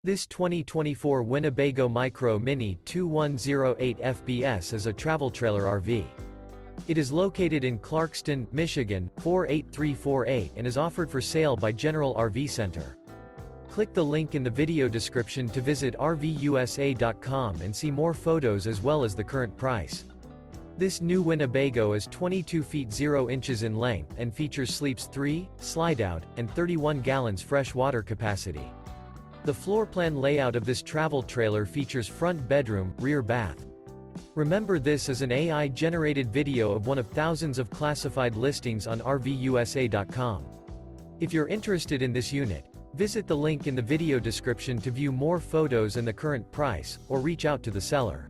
This 2024 Winnebago Micro Minnie 2108 FBS is a travel trailer RV. It is located in Clarkston, Michigan, 48348 and is offered for sale by General RV Center. Click the link in the video description to visit RVUSA.com and see more photos as well as the current price. This new Winnebago is 22 feet 0 inches in length and features sleeps 3, Slideout, and 31 gallons fresh water capacity. The floor plan layout of this travel trailer features front bedroom, rear bath. Remember, this is an AI-generated video of one of thousands of classified listings on RVUSA.com. If you're interested in this unit, visit the link in the video description to view more photos and the current price, or reach out to the seller.